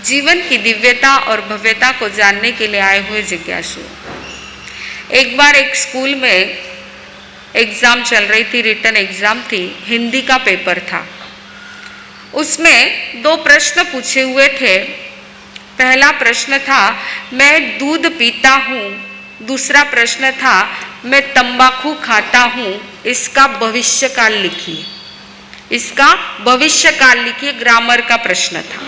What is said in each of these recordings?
जीवन की दिव्यता और भव्यता को जानने के लिए आए हुए जिज्ञासु। एक बार एक स्कूल में एग्ज़ाम चल रही थी, रिटन एग्ज़ाम थी, हिंदी का पेपर था। उसमें 2 प्रश्न पूछे हुए थे। पहला प्रश्न था मैं दूध पीता हूँ, दूसरा प्रश्न था मैं तंबाकू खाता हूँ, इसका भविष्यकाल लिखिए। इसका भविष्यकाल लिखिए, ग्रामर का प्रश्न था।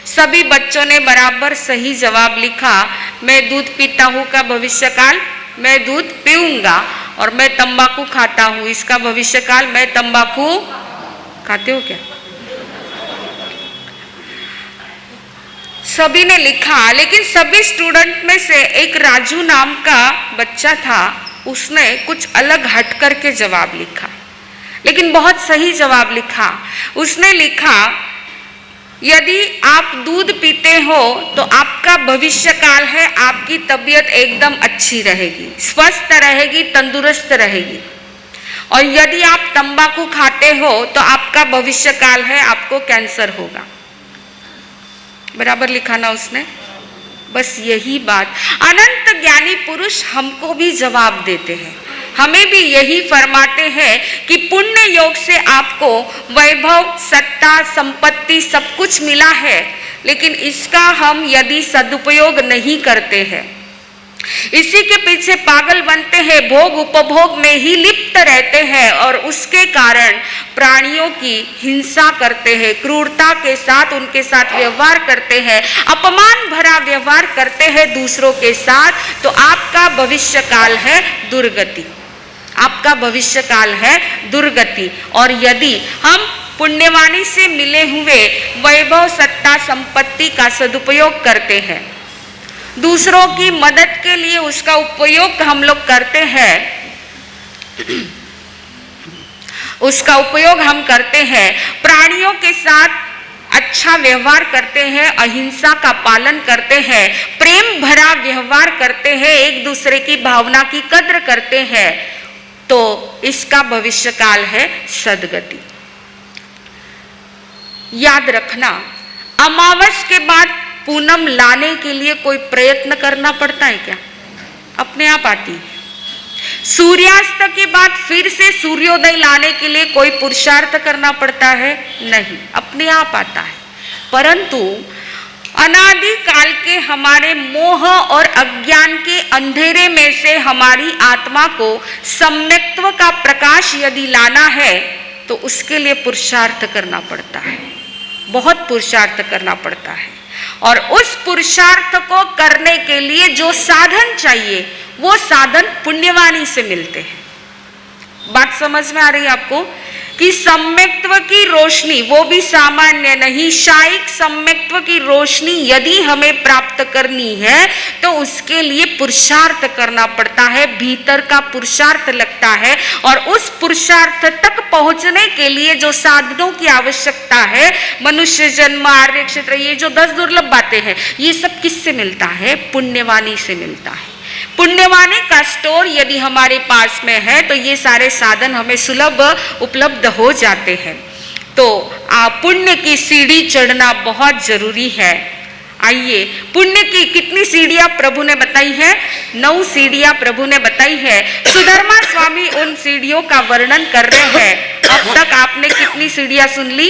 सभी बच्चों ने बराबर सही जवाब लिखा। मैं दूध पीता हूँ का भविष्यकाल मैं दूध पीऊंगा, और मैं तंबाकू खाता हूँ इसका भविष्यकाल मैं तंबाकू खाते हो क्या? सभी ने लिखा, लेकिन सभी स्टूडेंट में से एक राजू नाम का बच्चा था। उसने कुछ अलग हट करके जवाब लिखा, लेकिन बहुत सही जवाब लिखा। उसने लिखा यदि आप दूध पीते हो तो आपका भविष्यकाल है आपकी तबीयत एकदम अच्छी रहेगी, स्वस्थ रहेगी, तंदुरुस्त रहेगी। और यदि आप तंबाकू खाते हो तो आपका भविष्यकाल है आपको कैंसर होगा। बराबर लिखा ना उसने? बस यही बात अनंत ज्ञानी पुरुष हमको भी जवाब देते हैं, हमें भी यही फरमाते हैं कि पुण्य योग से आपको वैभव, सत्ता, संपत्ति सब कुछ मिला है, लेकिन इसका हम यदि सदुपयोग नहीं करते हैं, इसी के पीछे पागल बनते हैं, भोग उपभोग में ही लिप्त रहते हैं और उसके कारण प्राणियों की हिंसा करते हैं, क्रूरता के साथ उनके साथ व्यवहार करते हैं, अपमान भरा व्यवहार करते हैं दूसरों के साथ, तो आपका भविष्यकाल है दुर्गति। आपका भविष्यकाल है दुर्गति। और यदि हम पुण्यवाणी से मिले हुए वैभव, सत्ता, संपत्ति का सदुपयोग करते हैं, दूसरों की मदद के लिए उसका उपयोग हम लोग करते हैं, उसका उपयोग हम करते हैं, प्राणियों के साथ अच्छा व्यवहार करते हैं, अहिंसा का पालन करते हैं, प्रेम भरा व्यवहार करते हैं, एक दूसरे की भावना की कद्र करते हैं, तो इसका भविष्यकाल है सद्गति। याद रखना, अमावस के बाद पूनम लाने के लिए कोई प्रयत्न करना पड़ता है क्या? अपने आप आती है। सूर्यास्त के बाद फिर से सूर्योदय लाने के लिए कोई पुरुषार्थ करना पड़ता है? नहीं, अपने आप आता है। परंतु अनादि काल के हमारे मोह और अज्ञान के अंधेरे में से हमारी आत्मा को सम्यक्त्व का प्रकाश यदि लाना है तो उसके लिए पुरुषार्थ करना पड़ता है, बहुत पुरुषार्थ करना पड़ता है। और उस पुरुषार्थ को करने के लिए जो साधन चाहिए वो साधन पुण्यवाणी से मिलते हैं। बात समझ में आ रही है आपको कि सम्यक्त्व की रोशनी, वो भी सामान्य नहीं, शायिक सम्यक्त्व की रोशनी यदि हमें प्राप्त करनी है तो उसके लिए पुरुषार्थ करना पड़ता है, भीतर का पुरुषार्थ लगता है। और उस पुरुषार्थ तक पहुंचने के लिए जो साधनों की आवश्यकता है, मनुष्य जन्म, आर्य क्षेत्र, ये जो 10 दुर्लभ बातें हैं, ये सब किससे मिलता है? पुण्यवाणी से मिलता है। पुण्यवाणी का स्टोर यदि हमारे पास में है तो ये सारे साधन हमें सुलभ उपलब्ध हो जाते हैं। तो पुण्य की सीढ़ी चढ़ना बहुत जरूरी है। आइए, पुण्य की कितनी सीढ़ियां प्रभु ने बताई है? 9 सीढ़ियां प्रभु ने बताई है। सुधर्मा स्वामी उन सीढ़ियों का वर्णन कर रहे हैं। अब तक आपने कितनी सीढ़ियां सुन ली?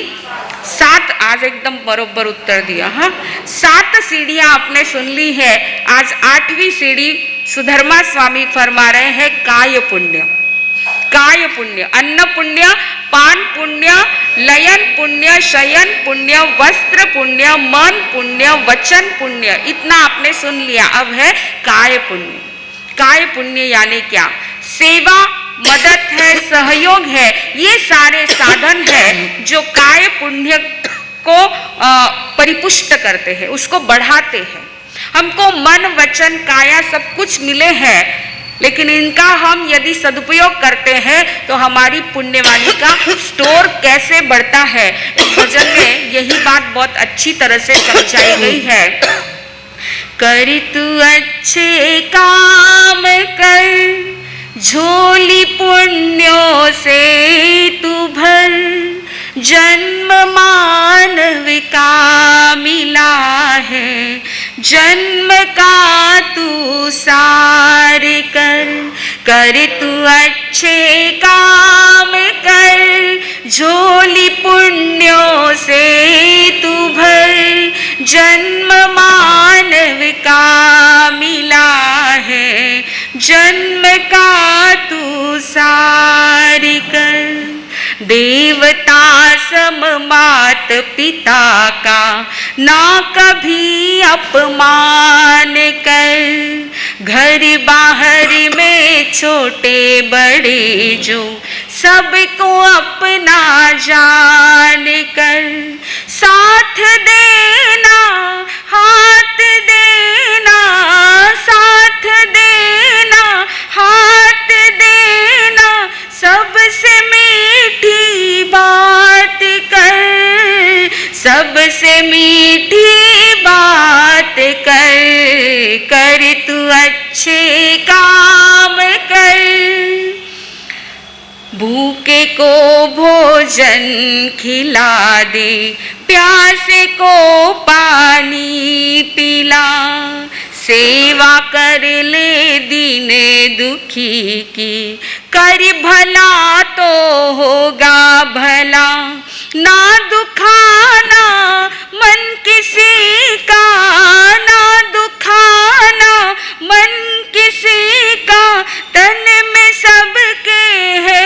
7। आज एकदम बरोबर उत्तर दिया। हाँ, 7 सीढ़ियां आपने सुन ली है। आज 8वीं सीढ़ी सुधर्मा स्वामी फरमा रहे हैं काय पुण्य। काय पुण्य, अन्न पुण्य, पान पुण्य, लयन पुण्य, शयन पुण्य, वस्त्र पुण्य, मन पुण्य, वचन पुण्य, इतना आपने सुन लिया। अब है काय पुण्य। काय पुण्य यानी क्या? सेवा, मदद है, सहयोग है, ये सारे साधन है जो काय पुण्य को परिपुष्ट करते हैं, उसको बढ़ाते हैं। हमको मन, वचन, काया सब कुछ मिले हैं, लेकिन इनका हम यदि सदुपयोग करते हैं तो हमारी पुण्यवाणी का स्टोर कैसे बढ़ता है। इस भजन में यही बात बहुत अच्छी तरह से समझाई गई है। कर तू अच्छे काम कर, झोली पुण्यों से तू भर, जन्म मानव का मिला जन्म का तू सार कर तू अच्छे काम कर, झोली पुण्यों से तू भर, जन्म मानव का मिला है, जन्म का तू सार कर। देवता सम मात पिता का ना कभी अपमान कर, घर बाहर में छोटे बड़े जो सबको अपना जान कर, साथ देना हाथ देना, साथ देना हाथ देना, सबसे मीठी बात कर, सबसे मीठी बात कर, कर तू अच्छे काम कर। भूखे को भोजन खिला दे, प्यासे को पानी पिला, सेवा कर ले दीन दुखी की, कर भला तो होगा भला, ना दुखाना मन किसी का, ना दुखाना मन किसी का, तन में सबके है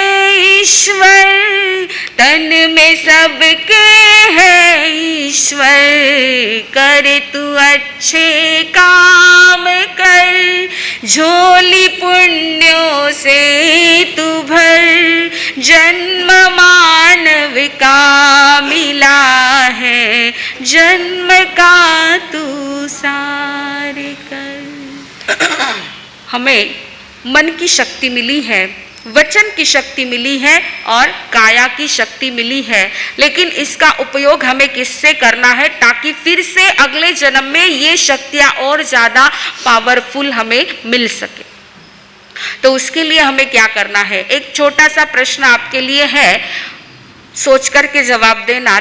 ईश्वर, तन में सबके है ईश्वर, कर तू अच्छे काम कर, झोली पुण्यों से तू भर, जन्म मानव का मिला है, जन्म का तू सार कर। हमें मन की शक्ति मिली है, वचन की शक्ति मिली है और काया की शक्ति मिली है, लेकिन इसका उपयोग हमें किससे करना है ताकि फिर से अगले जन्म में ये शक्तियां और ज़्यादा पावरफुल हमें मिल सके। तो उसके लिए हमें क्या करना है, एक छोटा सा प्रश्न आपके लिए है, सोच करके जवाब देना।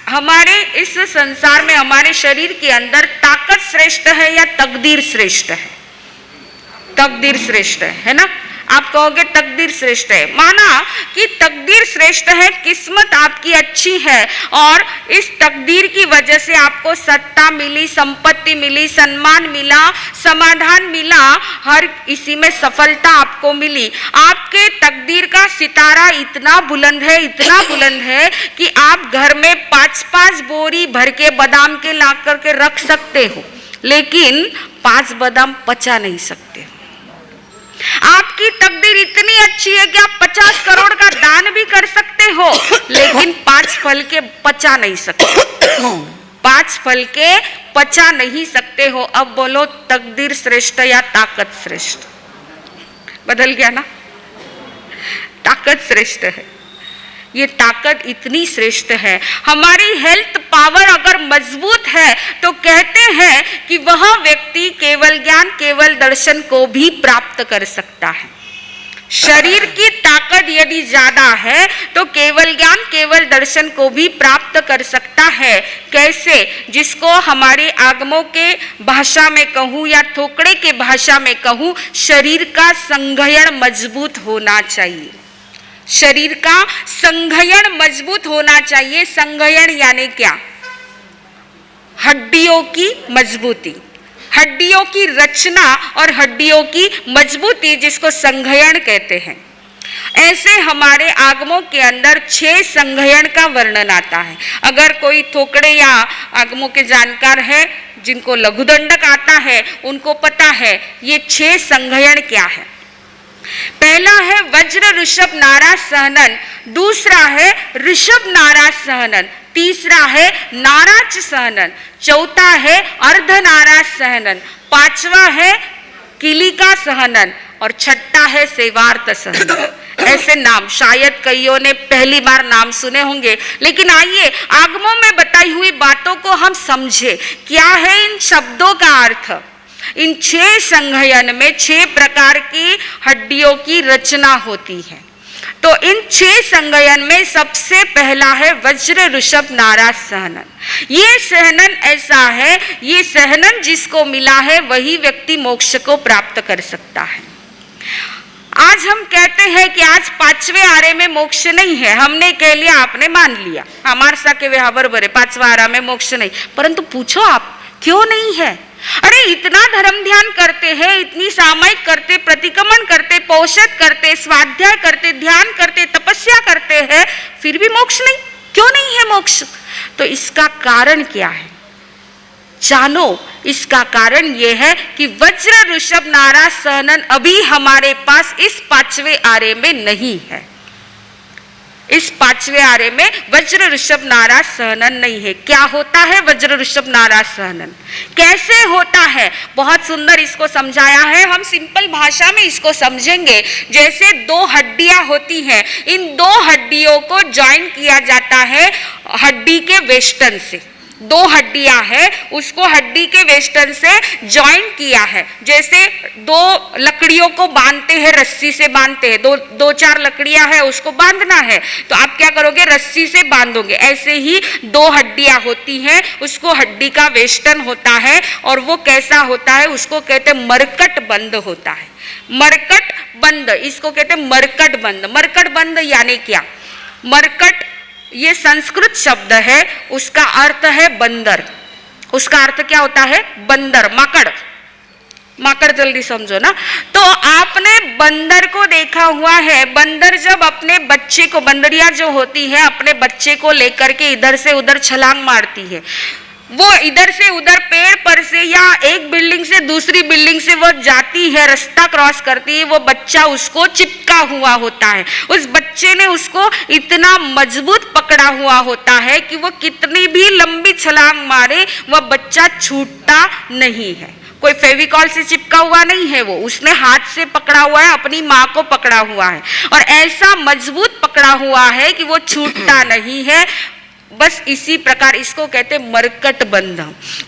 हमारे इस संसार में हमारे शरीर के अंदर ताकत श्रेष्ठ है या तकदीर श्रेष्ठ है? तकदीर श्रेष्ठ है ना? आप कहोगे तकदीर श्रेष्ठ है। माना कि तकदीर श्रेष्ठ है, किस्मत आपकी अच्छी है और इस तकदीर की वजह से आपको सत्ता मिली, संपत्ति मिली, सम्मान मिला, समाधान मिला, हर इसी में सफलता आपको मिली। आपके तकदीर का सितारा इतना बुलंद है, इतना बुलंद है कि आप घर में 5-5 बोरी भर के बादाम के ला करके रख सकते हो, लेकिन 5 बादाम पचा नहीं सकते हो। आपकी तकदीर इतनी अच्छी है कि आप 50 करोड़ का दान भी कर सकते हो, लेकिन 5 फल के पचा नहीं सकते। 5 फल के पचा नहीं सकते हो। अब बोलो तकदीर श्रेष्ठ या ताकत श्रेष्ठ? बदल गया ना? ताकत श्रेष्ठ है। ये ताकत इतनी श्रेष्ठ है। हमारी हेल्थ पावर अगर मजबूत है तो कहते हैं कि वह व्यक्ति केवल ज्ञान, केवल दर्शन को भी प्राप्त कर सकता है। शरीर की ताकत यदि ज्यादा है तो केवल ज्ञान, केवल दर्शन को भी प्राप्त कर सकता है। कैसे? जिसको हमारे आगमों के भाषा में कहूँ या थोकड़े के भाषा में कहूँ, शरीर का संघयन मजबूत होना चाहिए। शरीर का संघयन मजबूत होना चाहिए। संघयन यानी क्या? हड्डियों की मजबूती, हड्डियों की रचना और हड्डियों की मजबूती, जिसको संघयन कहते हैं। ऐसे हमारे आगमों के अंदर 6 संघयन का वर्णन आता है। अगर कोई थोकड़े या आगमों के जानकार है, जिनको लघुदंडक आता है, उनको पता है ये 6 संघयन क्या है। पहला है वज्र ऋषभ नारा सहनन, दूसरा है ऋषभ नारा सहनन, तीसरा है नाराच सहनन, चौथा है अर्ध नारा सहनन, 5वां है किलिका सहनन और 6ठा है सेवार्थ सहनन। ऐसे नाम शायद कईयों ने पहली बार नाम सुने होंगे, लेकिन आइए आगमों में बताई हुई बातों को हम समझे। क्या है इन शब्दों का अर्थ? इन 6 संघयन में 6 प्रकार की हड्डियों की रचना होती है। तो इन 6 संज्ञयन में सबसे पहला है वज्र ऋषभ नाराज सहनन। ये सहनन ऐसा है, ये सहनन जिसको मिला है वही व्यक्ति मोक्ष को प्राप्त कर सकता है। आज हम कहते हैं कि आज 5वें आरे में मोक्ष नहीं है, हमने कह लिया, आपने मान लिया, हमारे साके वे बरोबर है, 5वां आरा में मोक्ष नहीं। परंतु पूछो आप क्यों नहीं है? अरे इतना धर्म ध्यान करते हैं, इतनी सामायिक करते, प्रतिक्रमण करते, पौषध करते, स्वाध्याय करते, ध्यान करते, तपस्या करते हैं, फिर भी मोक्ष नहीं, क्यों नहीं है मोक्ष? तो इसका कारण क्या है जानो। इसका कारण यह है कि वज्र ऋषभ नाराज सहनन अभी हमारे पास इस 5वें आरे में नहीं है। इस 5वें आरे में वज्र ऋषभ नाराज सहनन नहीं है। क्या होता है वज्र ऋषभ नाराज सहनन, कैसे होता है? बहुत सुंदर इसको समझाया है, हम सिंपल भाषा में इसको समझेंगे। जैसे 2 हड्डियां होती हैं, इन 2 हड्डियों को ज्वाइन किया जाता है हड्डी के वेस्टर्न से। 2 हड्डियां है, उसको हड्डी के वेस्टर्न से ज्वाइन किया है। जैसे 2 लकड़ियों को बांधते हैं, रस्सी से बांधते हैं, 2-4 लकड़ियां है, उसको बांधना है, तो आप क्या करोगे? रस्सी से बांधोगे। ऐसे ही 2 हड्डियां होती हैं, उसको हड्डी का वेस्टर्न होता है, और वो कैसा होता है? उसको कहते हैं मरकट बंद होता है। मरकट बंद, इसको कहते हैं मरकट बंद। मरकट बंद यानी क्या? मरकट ये संस्कृत शब्द है, उसका अर्थ है बंदर। उसका अर्थ क्या होता है? बंदर, माकड़। माकड़ जल्दी समझो ना। तो आपने बंदर को देखा हुआ है, बंदर जब अपने बच्चे को, बंदरिया जो होती है अपने बच्चे को लेकर के इधर से उधर छलांग मारती है, वो इधर से उधर पेड़ पर से या एक बिल्डिंग से दूसरी बिल्डिंग से वो जाती है, रास्ता क्रॉस करती है, वो बच्चा उसको चिपका हुआ होता है। उस बच्चे ने उसको इतना मजबूत पकड़ा हुआ होता है कि वो कितनी भी लंबी छलांग मारे वह बच्चा छूटता नहीं है। कोई फेविकॉल से चिपका हुआ नहीं है, वो उसने हाथ से पकड़ा हुआ है, अपनी माँ को पकड़ा हुआ है, और ऐसा मजबूत पकड़ा हुआ है कि वो छूटता नहीं है। बस इसी प्रकार इसको कहते मरकट बंध।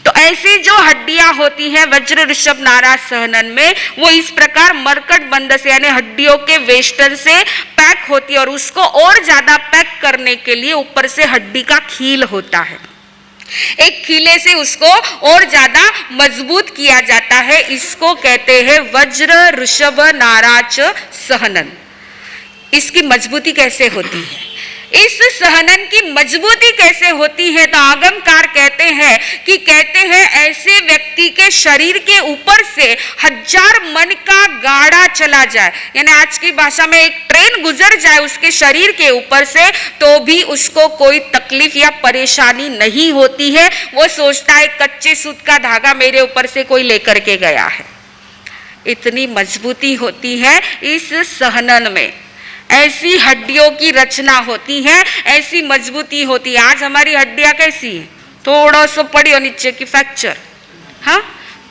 तो ऐसी जो हड्डियां होती हैं वज्र ऋषभ नाराज सहनन में, वो इस प्रकार मरकट बंध से यानी हड्डियों के वेस्टर्न से पैक होती है, और उसको और ज्यादा पैक करने के लिए ऊपर से हड्डी का खील होता है। एक खीले से उसको और ज्यादा मजबूत किया जाता है। इसको कहते हैं वज्र ऋषभ नाराज सहनन। इसकी मजबूती कैसे होती है? इस सहनन की मजबूती कैसे होती है? तो आगमकार कहते हैं ऐसे व्यक्ति के शरीर के ऊपर से 1000 मन का गाड़ा चला जाए, यानी आज की भाषा में एक ट्रेन गुजर जाए उसके शरीर के ऊपर से, तो भी उसको कोई तकलीफ या परेशानी नहीं होती है। वो सोचता है कच्चे सूत का धागा मेरे ऊपर से कोई लेकर के गया है। इतनी मजबूती होती है इस सहनन में, ऐसी हड्डियों की रचना होती है, ऐसी मजबूती होती है। आज हमारी हड्डियां कैसी है? थोड़ा सा पड़ी और नीचे की फ्रैक्चर, हाँ,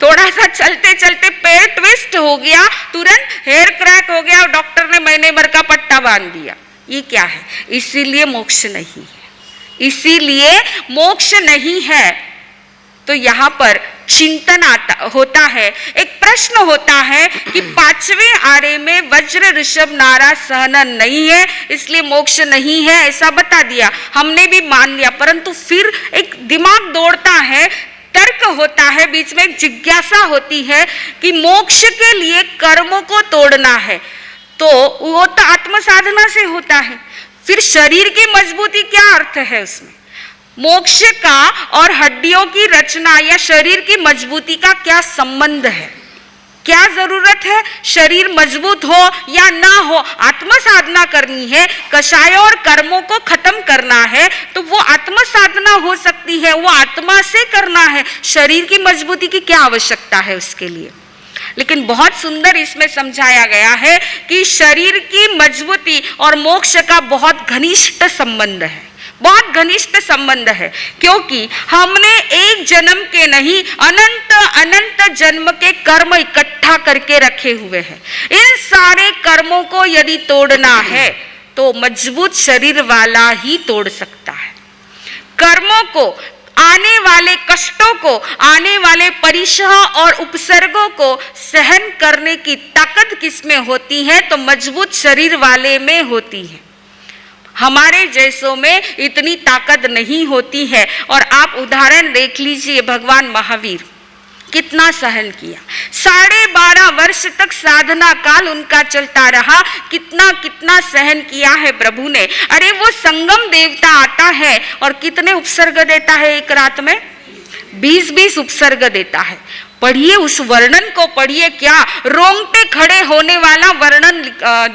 थोड़ा सा चलते चलते पैर ट्विस्ट हो गया, तुरंत हेयर क्रैक हो गया और डॉक्टर ने महीने भर का पट्टा बांध दिया। ये क्या है? इसीलिए मोक्ष नहीं है, इसीलिए मोक्ष नहीं है। तो यहाँ पर चिंतन होता है, एक प्रश्न होता है कि 5वें आरे में वज्र ऋषभ नाराज सहनन नहीं है, इसलिए मोक्ष नहीं है, ऐसा बता दिया, हमने भी मान लिया। परंतु फिर एक दिमाग दौड़ता है, तर्क होता है, बीच में एक जिज्ञासा होती है कि मोक्ष के लिए कर्मों को तोड़ना है, तो वो तो आत्म साधना से होता है। फिर शरीर की मजबूती क्या अर्थ है उसमें? मोक्ष का और हड्डियों की रचना या शरीर की मजबूती का क्या संबंध है? क्या जरूरत है? शरीर मजबूत हो या ना हो, आत्म साधना करनी है, कषायों और कर्मों को खत्म करना है, तो वो आत्म साधना हो सकती है, वो आत्मा से करना है। शरीर की मजबूती की क्या आवश्यकता है उसके लिए? लेकिन बहुत सुंदर इसमें समझाया गया है कि शरीर की मजबूती और मोक्ष का बहुत घनिष्ठ संबंध है, बहुत घनिष्ठ संबंध है, क्योंकि हमने एक जन्म के नहीं अनंत अनंत जन्म के कर्म इकट्ठा करके रखे हुए हैं। इन सारे कर्मों को यदि तोड़ना है तो मजबूत शरीर वाला ही तोड़ सकता है। कर्मों को आने वाले कष्टों को, आने वाले परिश्रम और उपसर्गों को सहन करने की ताकत किसमें होती है? तो मजबूत शरीर वाले में होती है। हमारे जैसों में इतनी ताकत नहीं होती है। और आप उदाहरण देख लीजिए, भगवान महावीर कितना सहन किया, 12.5 वर्ष तक साधना काल उनका चलता रहा, कितना कितना सहन किया है प्रभु ने। अरे वो संगम देवता आता है और कितने उपसर्ग देता है एक रात में? 20-20 उपसर्ग देता है। पढ़िए उस वर्णन को, पढ़िए, क्या रोंगटे खड़े होने वाला वर्णन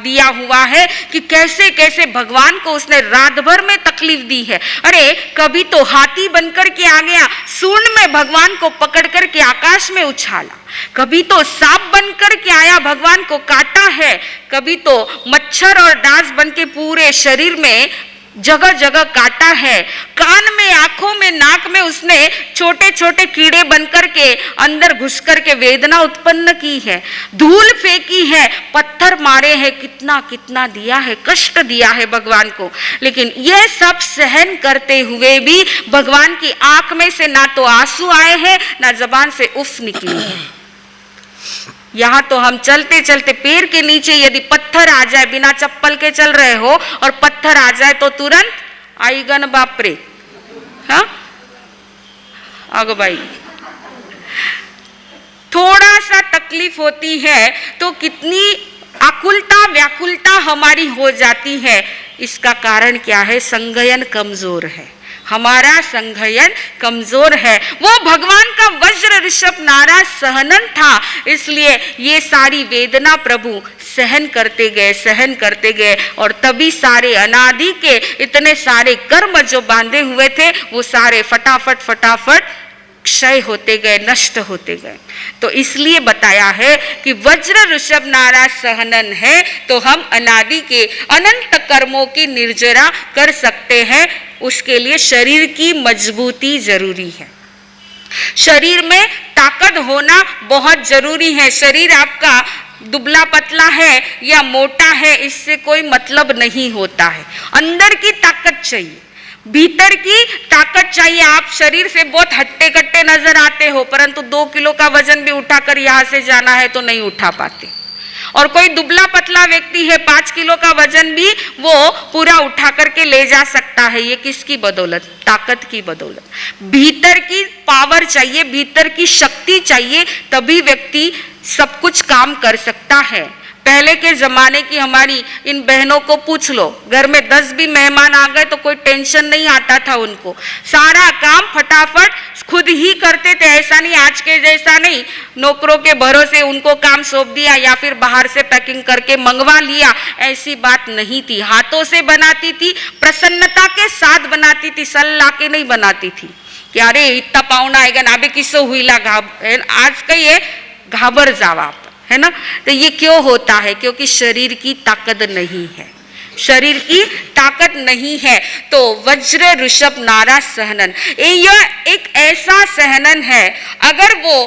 दिया हुआ है कि कैसे कैसे भगवान को उसने रात भर में तकलीफ दी है। अरे कभी तो हाथी बनकर के आ गया, सूंड में भगवान को पकड़ कर के आकाश में उछाला, कभी तो सांप बनकर के आया, भगवान को काटा है, कभी तो मच्छर और डांस बन के पूरे शरीर में जगह जगह काटा है, कान में, आंखों में, नाक में उसने छोटे छोटे कीड़े बनकर के अंदर घुस कर के वेदना उत्पन्न की है, धूल फेंकी है, पत्थर मारे हैं, कितना कितना दिया है, कष्ट दिया है भगवान को। लेकिन यह सब सहन करते हुए भी भगवान की आंख में से ना तो आंसू आए हैं, ना जबान से उफ निकली है। यहाँ तो हम चलते चलते पैर के नीचे यदि पत्थर आ जाए, बिना चप्पल के चल रहे हो और पत्थर आ जाए तो तुरंत आईगन बापरे, हाँ अगो भाई, थोड़ा सा तकलीफ होती है तो कितनी आकुलता व्याकुलता हमारी हो जाती है। इसका कारण क्या है? संगयन कमजोर है, हमारा संगयन कमजोर है। वो भगवान का वज्र ऋषभ नारा सहनन था, इसलिए ये सारी वेदना प्रभु सहन करते गए, सहन करते गए, और तभी सारे अनादि के इतने सारे कर्म जो बांधे हुए थे वो सारे फटाफट फटाफट क्षय होते गए, नष्ट होते गए। तो इसलिए बताया है कि वज्र ऋषभ नारा सहनन है तो हम अनादि के अनंत कर्मों की निर्जरा कर सकते हैं। उसके लिए शरीर की मजबूती जरूरी है, शरीर में ताकत होना बहुत जरूरी है। शरीर आपका दुबला पतला है या मोटा है, इससे कोई मतलब नहीं होता है। अंदर की ताकत चाहिए, भीतर की ताकत चाहिए। आप शरीर से बहुत हट्टे कट्टे नजर आते हो, परंतु 2 किलो का वजन भी उठाकर यहाँ से जाना है तो नहीं उठा पाते। और कोई दुबला पतला व्यक्ति है, 5 किलो का वजन भी वो पूरा उठा करके ले जा सकता है। ये किसकी बदौलत? ताकत की बदौलत। भीतर की पावर चाहिए, भीतर की शक्ति चाहिए, तभी व्यक्ति सब कुछ काम कर सकता है। पहले के जमाने की हमारी इन बहनों को पूछ लो, घर में 10 भी मेहमान आ गए तो कोई टेंशन नहीं आता था उनको, सारा काम फटाफट खुद ही करते थे। ऐसा नहीं, आज के जैसा नहीं, नौकरों के भरोसे उनको काम सौंप दिया या फिर बाहर से पैकिंग करके मंगवा लिया, ऐसी बात नहीं थी। हाथों से बनाती थी, प्रसन्नता के साथ बनाती थी, सल्ला के नहीं बनाती थी कि अरे इतना पाहुणा आएगा ना, अभी किसो हुईला आज कहिए घाबर जावा, है ना। तो ये क्यों होता है? क्योंकि शरीर की ताकत नहीं है, शरीर की ताकत नहीं है। तो वज्र ऋषभ नारा सहनन, यह एक ऐसा सहनन है, अगर वो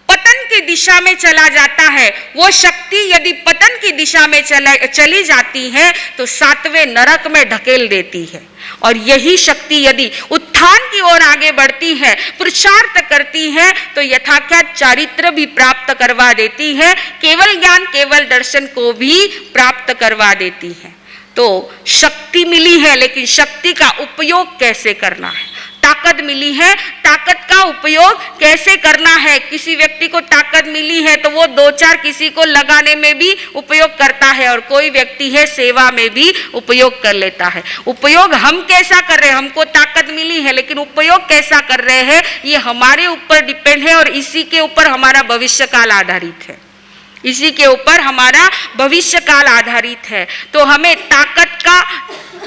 पतन की दिशा में चला जाता है, वो शक्ति यदि पतन की दिशा में चली जाती है तो 7वें नरक में ढकेल देती है। और यही शक्ति यदि उत्थान की ओर आगे बढ़ती है, पुरुषार्थ करती है, तो यथाख्यात चारित्र भी प्राप्त करवा देती है, केवल ज्ञान केवल दर्शन को भी प्राप्त करवा देती है। तो शक्ति मिली है, लेकिन शक्ति का उपयोग कैसे करना है? ताकत मिली है, ताकत का उपयोग कैसे करना है? किसी व्यक्ति को ताकत मिली है तो वो 2-4 किसी को लगाने में भी उपयोग करता है, और कोई व्यक्ति है सेवा में भी उपयोग कर लेता है। उपयोग हम कैसा कर रहे हैं? हमको ताकत मिली है, लेकिन उपयोग कैसा कर रहे हैं ये हमारे ऊपर डिपेंड है, और इसी के ऊपर हमारा भविष्य काल आधारित है, इसी के ऊपर हमारा भविष्य काल आधारित है। तो हमें ताकत का,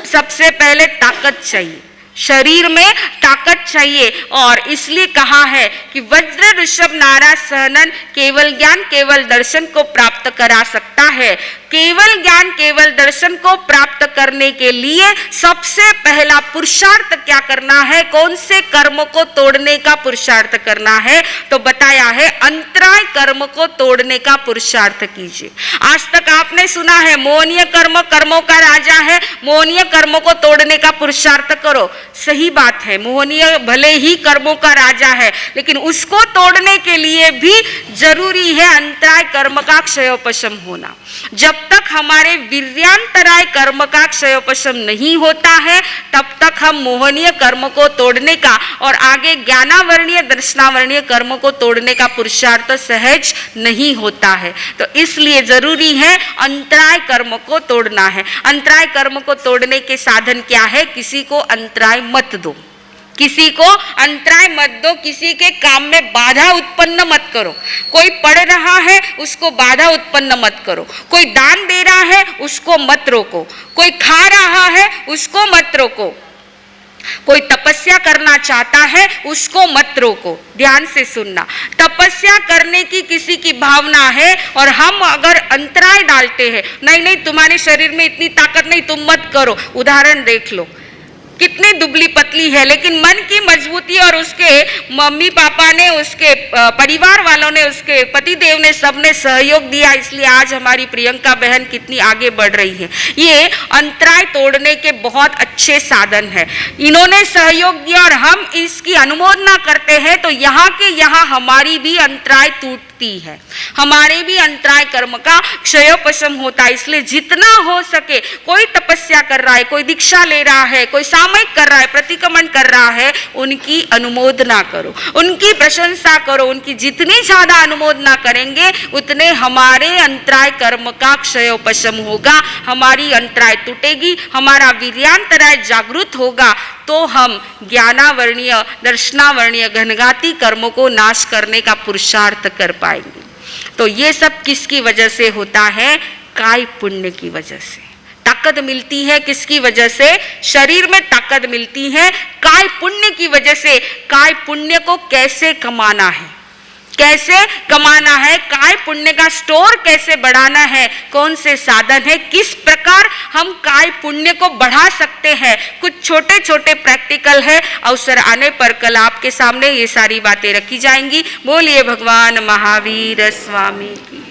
सबसे पहले ताकत चाहिए, शरीर में ताकत चाहिए। और इसलिए कहा है कि वज्र ऋषभ नारा सहनन केवल ज्ञान केवल दर्शन को प्राप्त करा सकता है। केवल ज्ञान केवल दर्शन को प्राप्त करने के लिए सबसे पहला पुरुषार्थ क्या करना है, कौन से कर्म को तोड़ने का पुरुषार्थ करना है? तो बताया है अंतराय कर्म को तोड़ने का पुरुषार्थ कीजिए। आज तक आपने सुना है मोहनीय कर्म कर्मों का राजा है, मोहनीय कर्मों को तोड़ने का पुरुषार्थ करो। सही बात है, मोहनीय भले ही कर्मों का राजा है, लेकिन उसको तोड़ने के लिए भी जरूरी है अंतराय कर्म का क्षयोपशम होना। जब तक हमारे वीर्यांतराय कर्म का क्षयोपशम नहीं होता है, तब तक हम मोहनीय कर्म को तोड़ने का और आगे ज्ञानावरणीय दर्शनावरणीय कर्म को तोड़ने का पुरुषार्थ सहज नहीं होता है। तो इसलिए जरूरी है अंतराय कर्म को तोड़ना है। अंतराय कर्म को तोड़ने के साधन क्या है? किसी को अंतराय मत दो, किसी को अंतराय मत दो, किसी के काम में बाधा उत्पन्न मत करो। कोई पढ़ रहा है उसको बाधा उत्पन्न मत करो, कोई दान दे रहा है उसको मत रोको, कोई खा रहा है उसको मत रोको, कोई तपस्या करना चाहता है उसको मत रोको। ध्यान से सुनना, तपस्या करने की किसी की भावना है और हम अगर अंतराय डालते हैं, नहीं नहीं तुम्हारे शरीर में इतनी ताकत नहीं, तुम मत करो। उदाहरण देख लो, कितनी दुबली पतली है, लेकिन मन की मजबूती और उसके मम्मी पापा ने, उसके परिवार वालों ने, उसके पतिदेव ने, सबने सहयोग दिया, इसलिए आज हमारी प्रियंका बहन कितनी आगे बढ़ रही है। ये अंतराय तोड़ने के बहुत अच्छे साधन है। इन्होंने सहयोग दिया और हम इसकी अनुमोदना करते हैं, तो यहाँ के यहाँ हमारी भी अंतराय टूटती है, हमारे भी अंतराय कर्म का क्षयोपशम होता है। इसलिए जितना हो सके, कोई तपस्या कर रहा है, कोई दीक्षा ले रहा है, कोई सामयिक कर रहा है, प्रतिक्रमण कर रहा है, उनकी अनुमोदना करो, उनकी प्रशंसा करो। उनकी जितनी ज्यादा अनुमोदना करेंगे उतने हमारे अंतराय कर्म का क्षयोपशम होगा, हमारी अंतराय टूटेगी, हमारा वीर्यांतराय जागृत होगा, तो हम ज्ञानावरणीय दर्शनावरणीय घनघाती कर्मों को नाश करने का पुरुषार्थ कर पाएंगे। तो ये सब किसकी वजह से होता है? काय पुण्य की वजह से। ताकत मिलती है किसकी वजह से? शरीर में ताकत मिलती है काय पुण्य की वजह से। काय पुण्य को कैसे कमाना है, कैसे कमाना है, काय पुण्य का स्टोर कैसे बढ़ाना है, कौन से साधन है, किस प्रकार हम काय पुण्य को बढ़ा सकते हैं, कुछ छोटे छोटे प्रैक्टिकल है। अवसर आने पर कल आपके सामने ये सारी बातें रखी जाएंगी। बोलिए भगवान महावीर स्वामी की।